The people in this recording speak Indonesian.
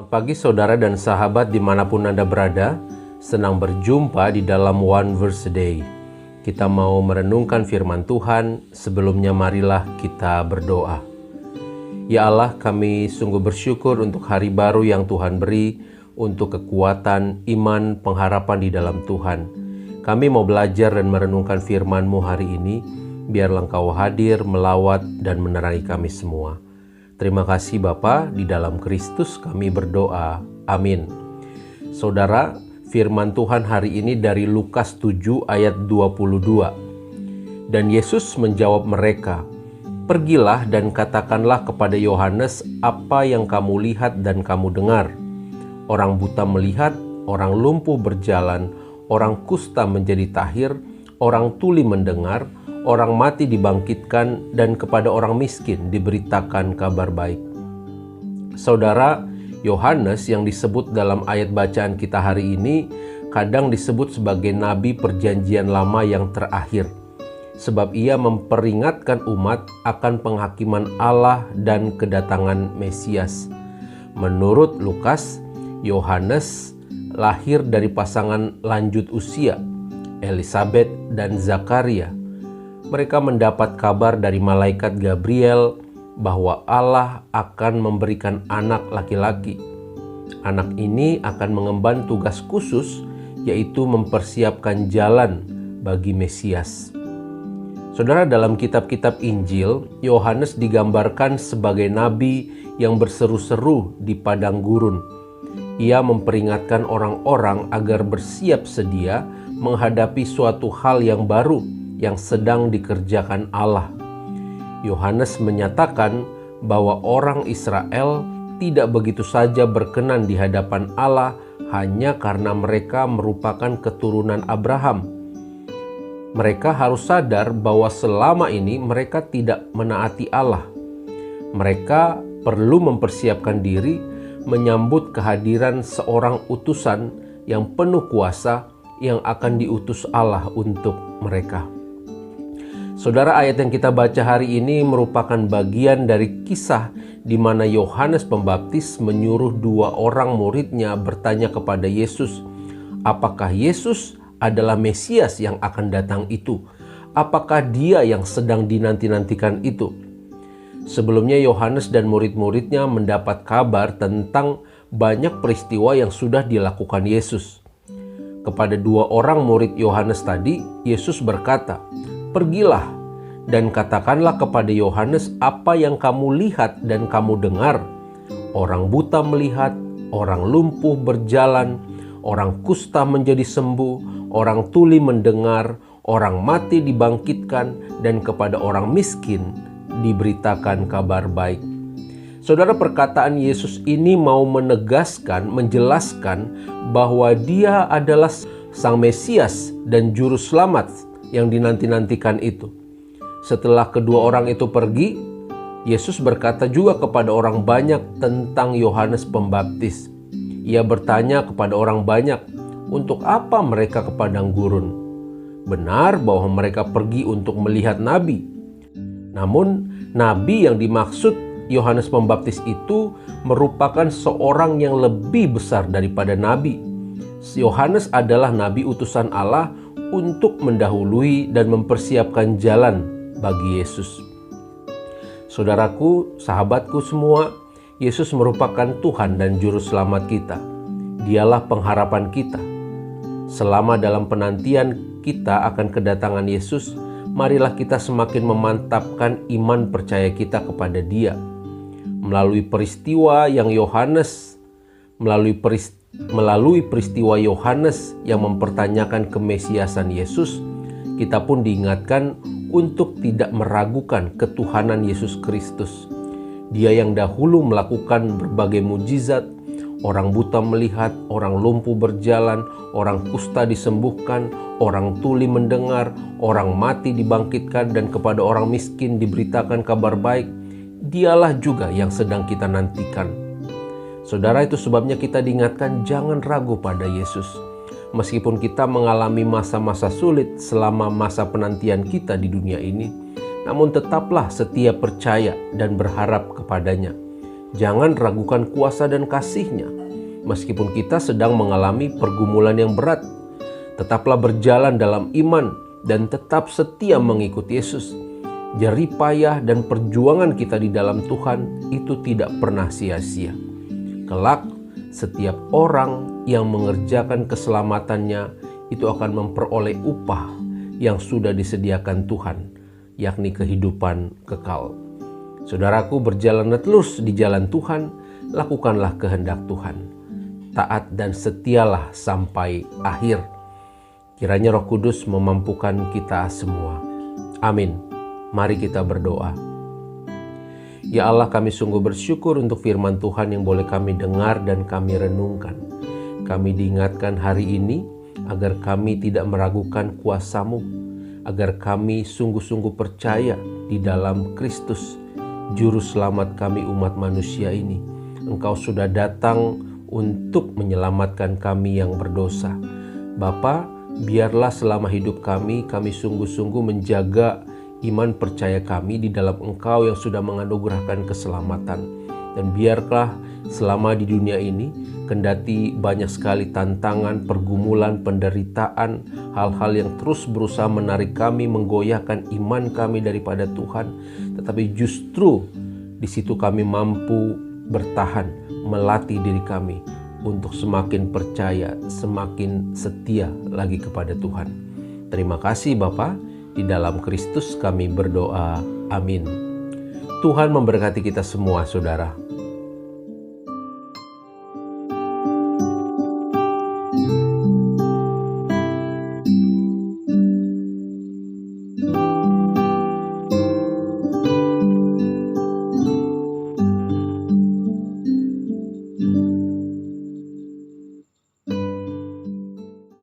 Selamat pagi saudara dan sahabat dimanapun Anda berada. Senang berjumpa di dalam One Verse a Day. Kita mau merenungkan firman Tuhan. Sebelumnya marilah kita berdoa. Ya Allah, kami sungguh bersyukur untuk hari baru yang Tuhan beri, untuk kekuatan, iman, pengharapan di dalam Tuhan. Kami mau belajar dan merenungkan firman-Mu hari ini. Biarlah Engkau hadir, melawat, dan menerangi kami semua. Terima kasih Bapa, di dalam Kristus kami berdoa. Amin. Saudara, firman Tuhan hari ini dari Lukas 7 ayat 22. Dan Yesus menjawab mereka, "Pergilah dan katakanlah kepada Yohanes apa yang kamu lihat dan kamu dengar. Orang buta melihat, orang lumpuh berjalan, orang kusta menjadi tahir, orang tuli mendengar, orang mati dibangkitkan, dan kepada orang miskin diberitakan kabar baik." Saudara, Yohanes yang disebut dalam ayat bacaan kita hari ini kadang disebut sebagai nabi perjanjian lama yang terakhir, sebab ia memperingatkan umat akan penghakiman Allah dan kedatangan Mesias. Menurut Lukas, Yohanes lahir dari pasangan lanjut usia, Elizabeth dan Zakaria. Mereka mendapat kabar dari malaikat Gabriel bahwa Allah akan memberikan anak laki-laki. Anak ini akan mengemban tugas khusus, yaitu mempersiapkan jalan bagi Mesias. Saudara, dalam kitab-kitab Injil, Yohanes digambarkan sebagai nabi yang berseru-seru di padang gurun. Ia memperingatkan orang-orang agar bersiap sedia menghadapi suatu hal yang baru yang sedang dikerjakan Allah. Yohanes menyatakan bahwa orang Israel tidak begitu saja berkenan di hadapan Allah hanya karena mereka merupakan keturunan Abraham. Mereka harus sadar bahwa selama ini mereka tidak menaati Allah. Mereka perlu mempersiapkan diri menyambut kehadiran seorang utusan yang penuh kuasa yang akan diutus Allah untuk mereka. Saudara, ayat yang kita baca hari ini merupakan bagian dari kisah di mana Yohanes Pembaptis menyuruh dua orang muridnya bertanya kepada Yesus, apakah Yesus adalah Mesias yang akan datang itu? Apakah dia yang sedang dinanti-nantikan itu? Sebelumnya Yohanes dan murid-muridnya mendapat kabar tentang banyak peristiwa yang sudah dilakukan Yesus. Kepada dua orang murid Yohanes tadi, Yesus berkata, "Pergilah dan katakanlah kepada Yohanes apa yang kamu lihat dan kamu dengar. Orang buta melihat, orang lumpuh berjalan, orang kusta menjadi sembuh, orang tuli mendengar, orang mati dibangkitkan, dan kepada orang miskin diberitakan kabar baik." Saudara, perkataan Yesus ini mau menegaskan, menjelaskan bahwa dia adalah Sang Mesias dan Juru Selamat yang dinanti-nantikan itu. Setelah kedua orang itu pergi, Yesus berkata juga kepada orang banyak tentang Yohanes Pembaptis. Ia bertanya kepada orang banyak, untuk apa mereka ke padang gurun? Benar bahwa mereka pergi untuk melihat nabi. Namun, nabi yang dimaksud Yohanes Pembaptis itu merupakan seorang yang lebih besar daripada nabi. Yohanes adalah nabi utusan Allah untuk mendahului dan mempersiapkan jalan bagi Yesus. Saudaraku, sahabatku semua, Yesus merupakan Tuhan dan Juru Selamat kita. Dialah pengharapan kita. Selama dalam penantian kita akan kedatangan Yesus, marilah kita semakin memantapkan iman percaya kita kepada Dia. Melalui peristiwa Yohanes yang mempertanyakan kemesiasan Yesus, kita pun diingatkan untuk tidak meragukan ketuhanan Yesus Kristus. Dia yang dahulu melakukan berbagai mujizat, orang buta melihat, orang lumpuh berjalan, orang kusta disembuhkan, orang tuli mendengar, orang mati dibangkitkan, dan kepada orang miskin diberitakan kabar baik. Dialah juga yang sedang kita nantikan. Saudara, itu sebabnya kita diingatkan jangan ragu pada Yesus. Meskipun kita mengalami masa-masa sulit selama masa penantian kita di dunia ini, namun tetaplah setia percaya dan berharap kepadanya. Jangan ragukan kuasa dan kasih-Nya. Meskipun kita sedang mengalami pergumulan yang berat, tetaplah berjalan dalam iman dan tetap setia mengikuti Yesus. Jerih payah dan perjuangan kita di dalam Tuhan itu tidak pernah sia-sia. Kelak, setiap orang yang mengerjakan keselamatannya itu akan memperoleh upah yang sudah disediakan Tuhan, yakni kehidupan kekal. Saudaraku, berjalanlah terus di jalan Tuhan, lakukanlah kehendak Tuhan. Taat dan setialah sampai akhir. Kiranya Roh Kudus memampukan kita semua. Amin. Mari kita berdoa. Ya Allah, kami sungguh bersyukur untuk firman Tuhan yang boleh kami dengar dan kami renungkan. Kami diingatkan hari ini agar kami tidak meragukan kuasa-Mu, agar kami sungguh-sungguh percaya di dalam Kristus, Juru Selamat kami umat manusia ini. Engkau sudah datang untuk menyelamatkan kami yang berdosa. Bapa, biarlah selama hidup kami sungguh-sungguh menjaga iman percaya kami di dalam Engkau yang sudah menganugerahkan keselamatan. Dan biarlah selama di dunia ini, kendati banyak sekali tantangan, pergumulan, penderitaan, hal-hal yang terus berusaha menarik kami, menggoyahkan iman kami daripada Tuhan, tetapi justru di situ kami mampu bertahan, melatih diri kami untuk semakin percaya, semakin setia lagi kepada Tuhan. Terima kasih Bapa. Di dalam Kristus kami berdoa. Amin. Tuhan memberkati kita semua, saudara.